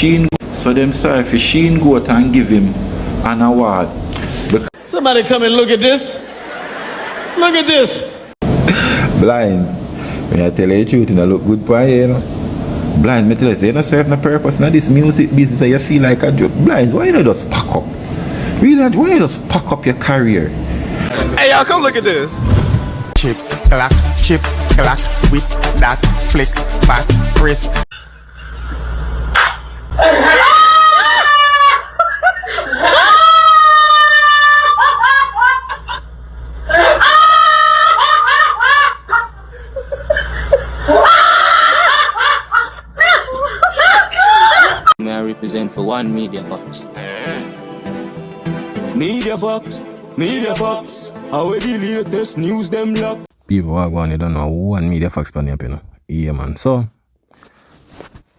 So them sorry for Sheen go out and give him an award. Somebody come and look at this. Look at this. Blinds. When I tell you the truth, it look good for you, you know. Blinds, me tell you, you don't serve no purpose. Now this music business, you feel like a joke. Blinds, why you not just pack up? Really, why you just pack up your career? Hey, y'all, come look at this. Chip, clack, with that flick, back, crisp. May I represent for one Media Fox? Media Fox. How the latest news them lock? People are going, you don't know one Media Fox pan up, you know. Yeah, man. So,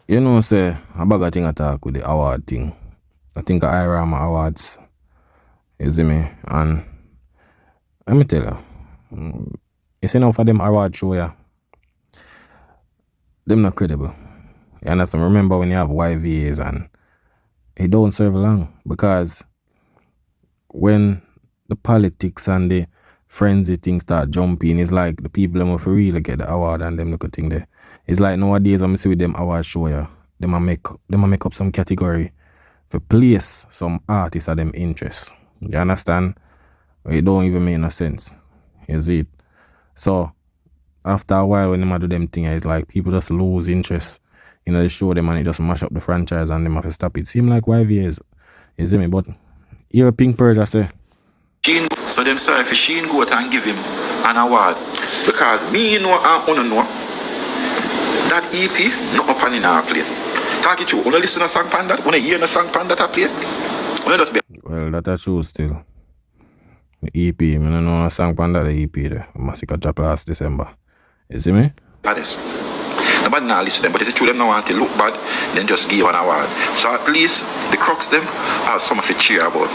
you know, say, a bag of thing attack with the award thing. I think Irawma awards. You see me? And let me tell you, you see now for them award show, yeah, them not credible. You understand? Remember when you have YVAs and it don't serve long, because when the politics and the frenzy things start jumping, it's like the people them for really get the award and them look at thing there. It's like nowadays I'm see with them award show, yeah, them a make up some category for place some artists of them interests. You understand? It don't even make no sense. You see it? So after a while when them do them thing, it's like people just lose interest. You know, they show them and it just mash up the franchise and them have to stop it. Seem like YVAs. You see me? But you're a pink bird, I say. So them sorry for Sheen go out and give him an award. Because me know and wanna know that EP not up and in our play. Talk it true. Wanna listen to a song pan that? Wanna hear a song pan that I play? Wanna just be. Well, that's true still. The EP, I don't know a song pan that the EP there. Masicka drop last December. You see me? That is. Nobody now listen to them, but if it's true them now want to look bad, then just give an award. So at least the crux them have something to cheer about.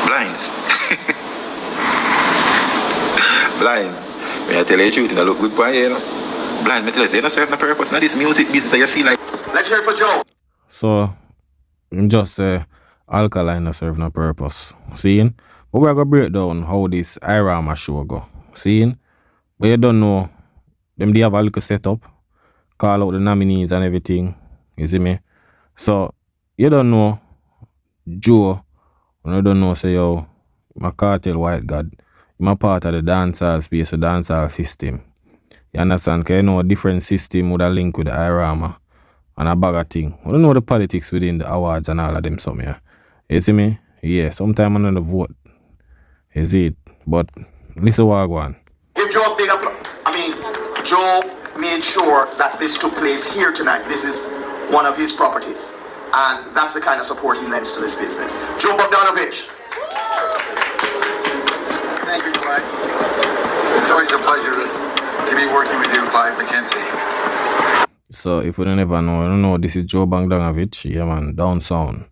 Blinds. Blinds. When I tell you the truth, it look good for you, you know. Blinds, me tell you, you don't serve no purpose. Now this music business, you feel like. Let's hear it for Joe. So, just say, Alkaline not serve no purpose. Seeing? But we're going to break down how this Irawma show go. Seeing? But you don't know, them they have a little setup. Call out the nominees and everything. You see me? So, you don't know Joe. You don't know, say, yo, my Cartel White God. I'm a part of the dancehall space, the dancehall system. You understand? Because you know a different system would have link with the Irawma and a bag of thing. I don't know the politics within the awards and all of them something. Yeah. You see me? Yeah, sometimes I'm on the vote. You see it? But listen what I go on. Give Joe a big applause. Joe made sure that this took place here tonight. This is one of his properties. And that's the kind of support he lends to this business. Joe Bogdanovich. Thank you, Clyde. It's always a pleasure to be working with you, Clyde McKenzie. So if you don't ever know, I don't know, this is Joe Bogdanovich, yeah man, down sound.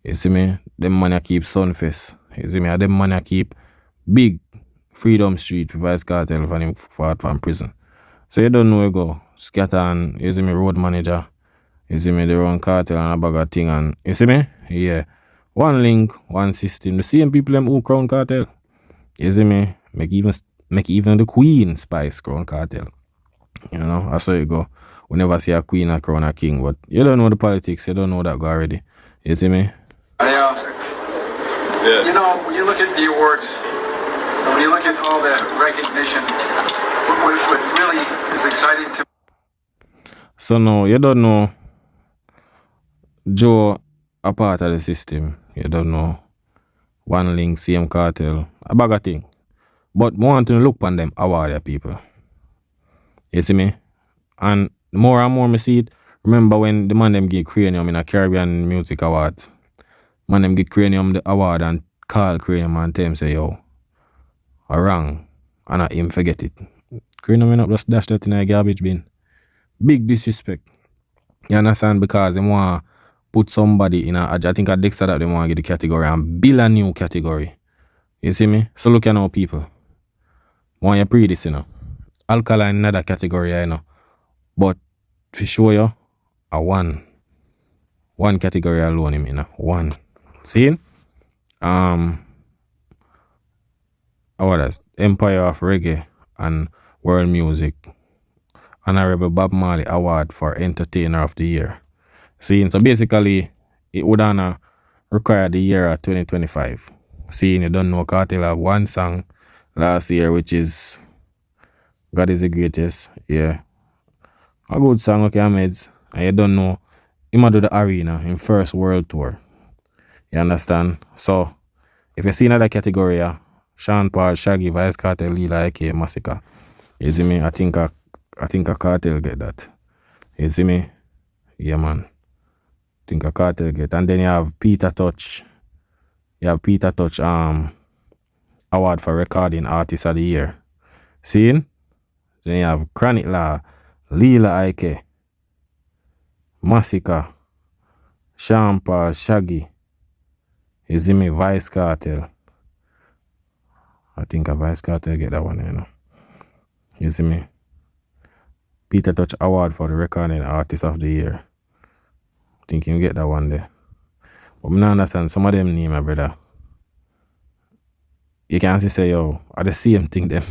You see me? Them money keep Sunfest. You see me? Them money keep big Freedom Street for Vybz Kartel when him fought from prison. So you don't know where go. Scatter and you see me road manager. You see me the run cartel and a bag of thing and you see me? Yeah. One link, one system. The same people them who crown cartel. You see me? Make even the queen spice crown cartel. You know, that's how you go. We never see a queen or crown a king, but you don't know the politics, you don't know that go already. You see me? You know, when you look at the awards, when you look at all the recognition, what really is exciting to me. So now, you don't know Joe a part of the system. You don't know one link, same cartel, a bag of thing. But I want to look on them award people. You see me? And more and more I see it. Remember when the man them give Cranium in a Caribbean Music Awards. Man them give Cranium the award and call Cranium and tell him say, yo, I wrong. And I him forget it. Cranium will not just dash that in a garbage bin. Big disrespect. You understand? Because they want to put somebody in I think at Dexter that they want to get the category and build a new category. You see me? So look at now people. Want you pre this, you know. Alkaline in another category, you know. But for sure you, a one one category alone, him, you know. One. See? What else? Empire of Reggae and World Music. Honorable Bob Marley Award for Entertainer of the Year. See? So basically, it would require the year of 2025. Seeing you don't know, Kartel have one song last year, which is God is the Greatest. Yeah. A good song, okay, Ahmeds. And you don't know, he might do the arena in first world tour. You understand? So, if you see another category, Sean Paul, Shaggy, Vybz Kartel, Lila, aka Masicka. You see me? I think a Kartel get that. You see me? Yeah, man. I think a Kartel get. And then you have Peter Touch. You have Peter Touch award for recording artist of the year. Seeing? Then you have Chronic Law, Lila Ike, Masicka, Sean Paul, Shaggy. You see me? Vybz Kartel. I think a Vybz Kartel get that one, you know. You see me? Peter Touch award for the recording artist of the year. I think you get that one there. But I don't understand some of them name, my brother. You can't say, yo, are the same thing them.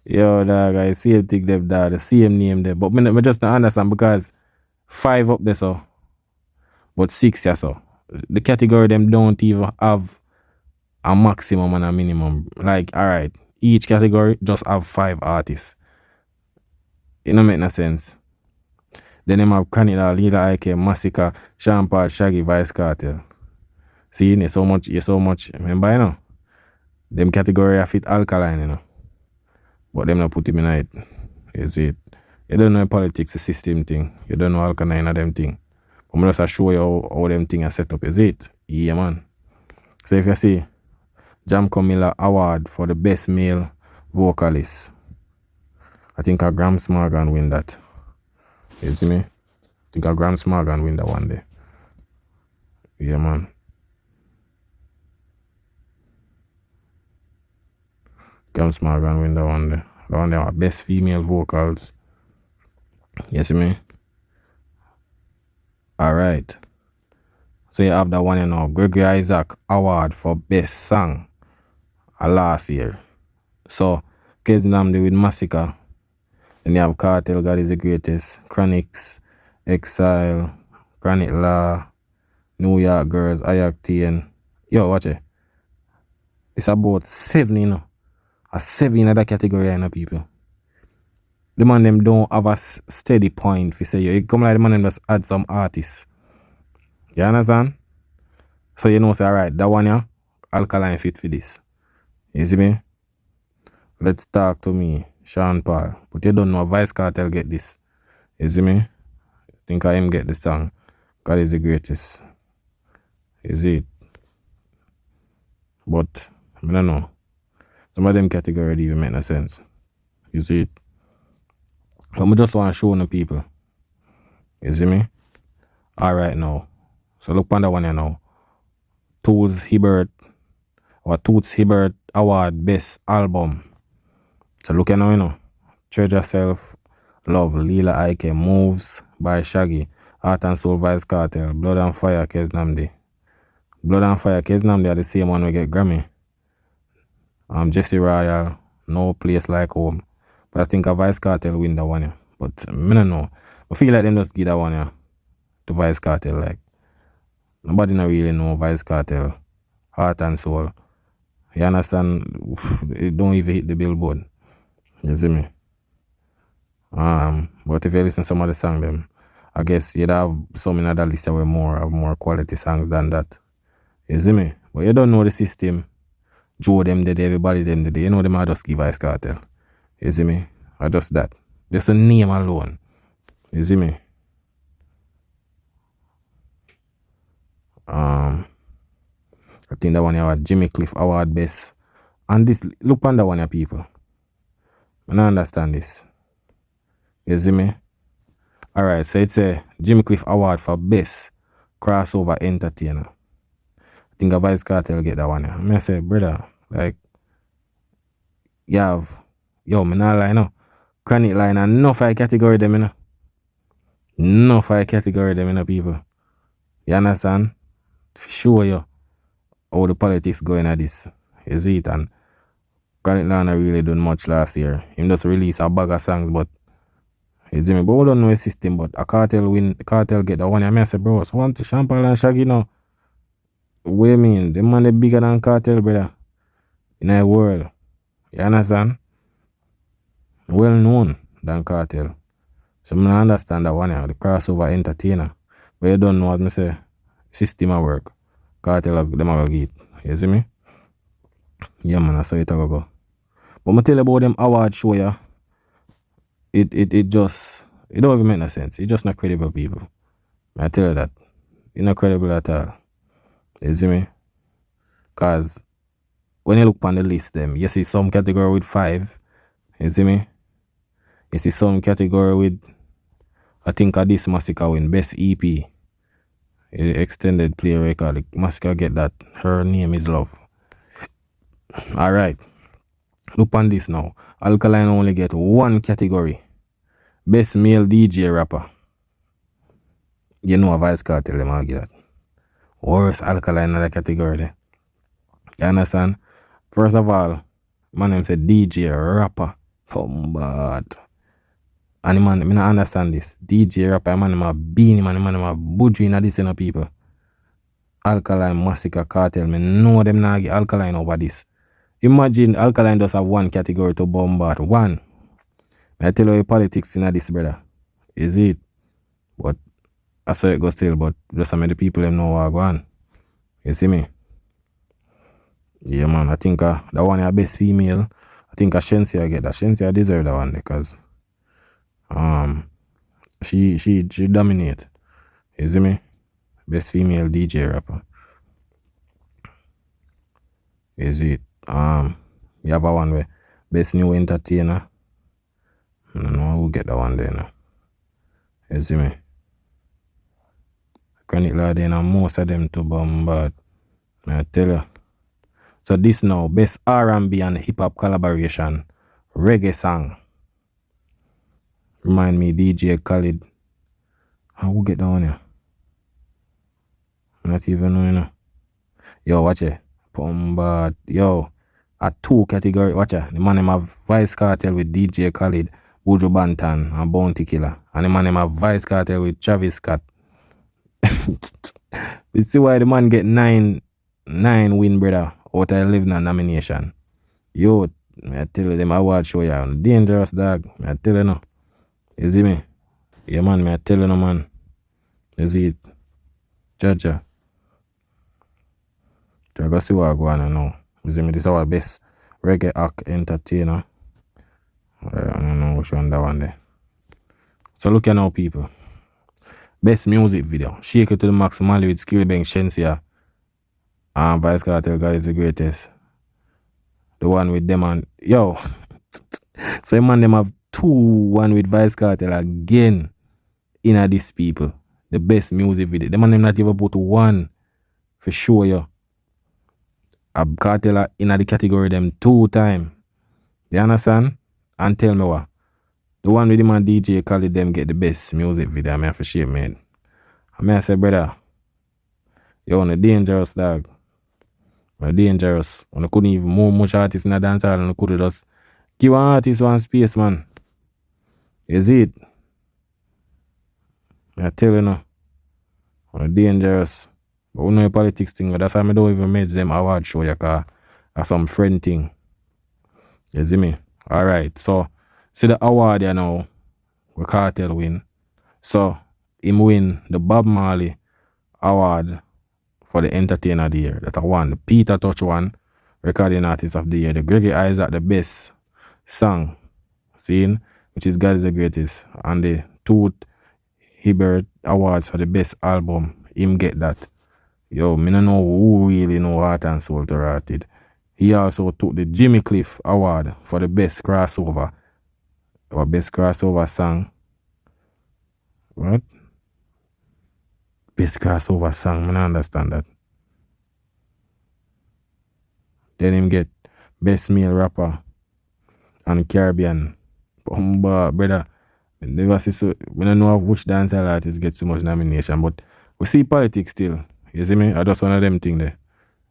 Yo, dog, I same thing them, dog, the same name there. But I just don't understand because 5 up there, so. But 6, yeah, so. The category them don't even have a maximum and a minimum. Like, alright, each category just have 5 artists. It don't make no sense. Then them have Canada, Lila Ike, Masicka, Sean Paul, Shaggy, Vybz Kartel. See, you so much. Remember, you know? Them category fit Alkaline, you know. But them not put him in it. You see it. You don't know politics, the system thing. You don't know Alkaline or them thing. But I'm just show you how them thing are set up. Is it? Yeah, man. So if you see, Jam Miller Award for the best male vocalist. I think a Grams Morgan win that. You see me? I think a Grams Morgan win that one day. Yeah, man. Grams Morgan win that one day. The one there are best female vocals. You see me? Alright. So you have that one, you know, Gregory Isaac Award for best song last year. So Kez Namdi with Masicka. Then you have Kartel, God is the Greatest, Chronics, Exile, Chronic Law, New York Girls, Ayak TN. Yo, watch it. It's about 7, you know. A 7 in that category, you know, people. The man them don't have a steady point if you say, yo, it come like the man them just add some artists. You understand? So you know, say, alright, that one, yeah, Alkaline fit for this. You see me? Let's talk to me, Sean Paul. But you don't know Vybz Kartel get this. You see me? I think I him get the song. God is the Greatest. You see it? But I don't know. Some of them categories don't even make no sense. You see it? But I just want to show the people. You see me? Alright now. So look on that one here now. Toots Hibbert Award Best Album. So look at now, you know. Treasure Self, Love, Lila Ike, Moves by Shaggy, Heart and Soul Vybz Kartel, Blood and Fire, Kez Namdi. Blood and Fire, Kez Namdi are the same one we get Grammy. Jesse Royal, No Place Like Home. But I think a Vybz Kartel win that one, yeah. But I don't know. I feel like them just give that one, yeah, to Vybz Kartel. Like, nobody not really know Vybz Kartel, Heart and Soul. You understand? It don't even hit the billboard. You see me? But if you listen to some of the songs, them, I guess you'd have some in other list that were more quality songs than that. You see me? But you don't know the system. Joe them did, everybody them did. You know them I just give Vybz Kartel. You see me? I just that. Just a name alone. You see me? I think that one here was Jimmy Cliff Award Best. And this, look on that one here, people. I don't understand this. You see me? Alright, so it's a Jimmy Cliff Award for Best Crossover Entertainer. I think a Vybz Kartel get that one here. I say, brother, like, you have, yo, me not lie now. Chronic line and enough I category them, you know. Enough I category them, you know, people. You understand? Show you how the politics going at this. You see it? And Cant really done much last year. Him just release a bag of songs, but you see me? But we don't know his system, but a Cartel win, Cartel get the one. I say, bro, so want to Champagne and Shaggy now. What you mean? The man is bigger than Cartel, brother. In the world. You understand? Well known than Cartel. So I understand that one, the crossover entertainer. But you don't know what I say. System at work. Cartel, them are get. You see me? Yeah, man, that's how it go. But I tell you about them award show, yeah. It just, it don't even make no sense. It's just not credible people. I tell you that. It's not credible at all. You see me? Because when you look on the list, them, you see some category with 5. You see me? You see some category with, I think this Masicka win best EP. Extended play record. Masicka get that. Her name is Love. Alright. Look on this now. Alkaline only get 1 category. Best male DJ rapper. You know Vybz Kartel them all get that. Worst Alkaline in the category there. You understand? First of all, my name said DJ rapper. But and the man, I don't understand this. DJ rapper, man, I'm a beanie, man, I'm a budgie in this, people. Alkaline, Masicka, Kartel, me know them not get Alkaline over this. Imagine Alkaline does have 1 category to bombard. 1. I tell you politics in this, brother. Is it? But I saw it go still, but just some of the people them know what go on. You see me? Yeah, man, I think that one is best female. I think Shensia get that. Shensia deserve that one because she dominate. You see me? Best female DJ rapper. Is it? You have a one where best new entertainer. I don't know who get that one there now. You see me? Chronic Lord and most of them to bombard. I tell you. So this now, best R&B and hip hop collaboration, reggae song. Remind me DJ Khaled. How who get that one here? Not even know, you know. Yo, watch it. Bombard. Yo, a 2 category. Watch it. The man name have Vybz Kartel with DJ Khaled, Buju Banton and Bounty Killer. And the man name have Vybz Kartel with Travis Scott. You see why the man get 9 win, brother, out of 11 nomination. Yo, I tell you them award show you dangerous dog. I tell you no. You see me? Yeah, man, I tell you no, man. You see it? Jaja. So I go see what I go on now. You see me? This is our best reggae act entertainer. I don't know which one that one there. So look at now, people. Best music video. Shake It to the Max Mali with Skillbang Shensia. And Vybz Kartel God is the greatest. The one with them and yo. So man them have 2 one with Vybz Kartel again in these people. The best music video. The man them not even put 1 for sure yo. A Kartel in the category them 2 times. You understand? And tell me what. The one with him and DJ Khaled them get the best music video. I mean for sure, man. I mean I say, brother, you're on a dangerous dog. You're dangerous. And I couldn't even move much artists in the dancehall and I could just give an artist 1 space, man. Is it? I tell you now. You're dangerous. But we know your politics thing, but that's why I don't even make them award show you because that's some friend thing. You see me? Alright, so see the award you now, where Kartel win. So, him win the Bob Marley award for the Entertainer of the Year. That I won. The Peter Touch one, Recording Artist of the Year. The Gregory Isaac, the best song, seen, which is God is the Greatest. And the 2 Hibbert Awards for the best album. Him get that. Yo, me don't know who really know Heart and Soul to Rotted. He also took the Jimmy Cliff Award for the best crossover. Or best crossover song. What? Best crossover song. I don't understand that. Then him get best male rapper and Caribbean. Brother, never see so. We don't know which dancehall artist get so much nomination, but We see politics still. You see me? I just one of them thing there.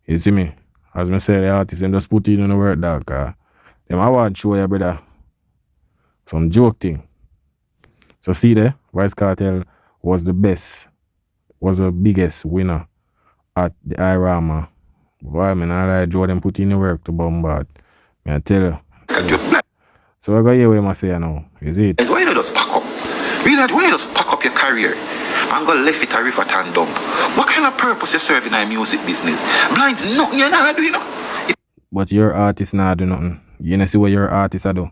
You see me? As me say, the artists them just put in the work, dog. Them award show ya, brother. Some joke thing. So see there, Vybz Kartel was the best, was the biggest winner at the Irawma. Why, man, I like Joe them put in the work to bombard. I tell you. So I got hear what I say now. Is it? Why you just pack up? Really, why you just pack up your career and go left it a river and dump? What kind of purpose you serve in a music business? Blinds, nothing you're not doing, you know? But your artist not do nothing. You know see what your artist a do?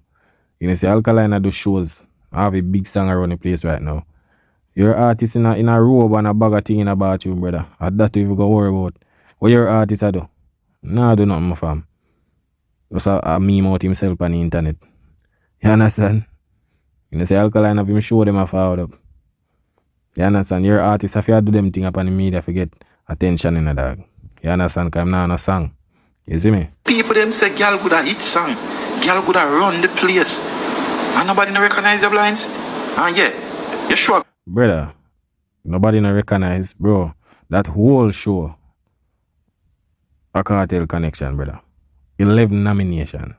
You know see Alkaline a do shows. I have a big song around the place right now. Your artist in a robe and a bag of thing in a bathroom, brother. And that you go worry about. What your artist a do? Nah, do nothing, my fam. Just a meme out himself on the internet. You understand? You know say Alkaline have him show them a forward up. You understand? Your artist have to do them thing up on the media to get attention in a dog. You understand? Because I'm not on a song. You see me? People them say girl could have hit song. Girl could have run the place. And nobody no recognize the blinds. And yeah, you sure? Brother, nobody no recognize, bro. That whole show a Cartel connection, brother. 11 nomination.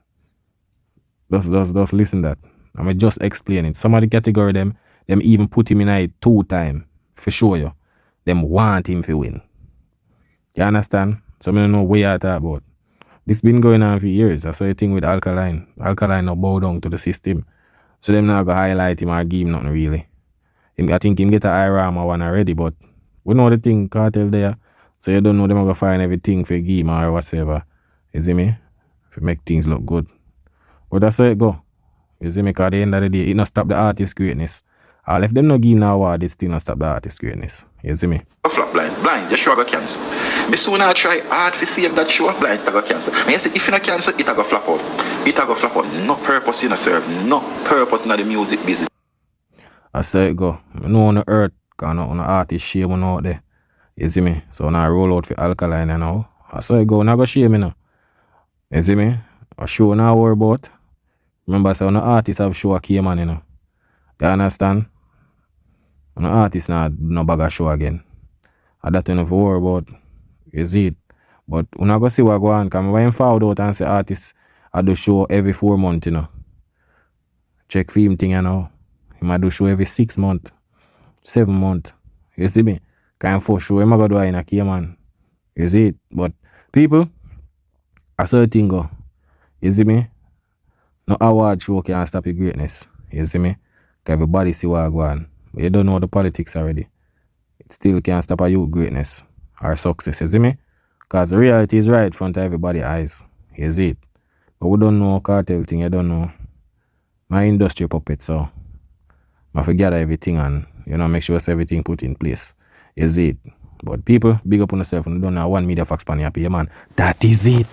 Just listen that. I'm just explain it. Some of the category them even put him in a 2 times. For sure you. Them want him to win. You understand? So I don't know what you talk about. This been going on for years. That's the thing with Alkaline. Alkaline no bow down to the system. So them not go highlight him or give him nothing really. I think him get a Irawma one already, but we know the thing Cartel there. So you don't know them are gonna find everything for give him or whatever. You see me? To make things look good. But that's how it go. You see me? Because at the end of the day, it not stop the artist greatness. Or if them not give him an award, it still not stop the artist greatness. You see me? Flop blind, you sure go cancel. Me soon I try hard to save that show, blinds to go cancel. And you see, if you not cancel, it a go flop out. It a go flop out. No purpose in a serve, no purpose in the music business. I say it go. I know on the earth, because on the artist shame on out there. You see me? So now I roll out for Alkaline and now. I say it go, now go shame me now. You see me? A show now worry about. Remember, so on the artist have show a key man, you know. You understand? On the artist now no bag a show again. And that you know for worry about. You see it? But when I go see what go on, because when I found out and say artists I do show every 4 months, you know. Check for him thing, you know. He might do show every 6 months, 7 months. You see me? Can't for show him I go do in a key man. You see it? But people, I saw a thing go. You see me? No award show can stop your greatness. You see me? Because everybody see what go on. But you don't know the politics already. It still can't stop your greatness or success. You see me? Because the reality is right in front of everybody's eyes. You see it? But we don't know Cartel thing. You don't know my industry puppet. So I forget everything and make sure everything put in place. You see it? But people, big up on yourself and don't know one media fax pan your man. That is it.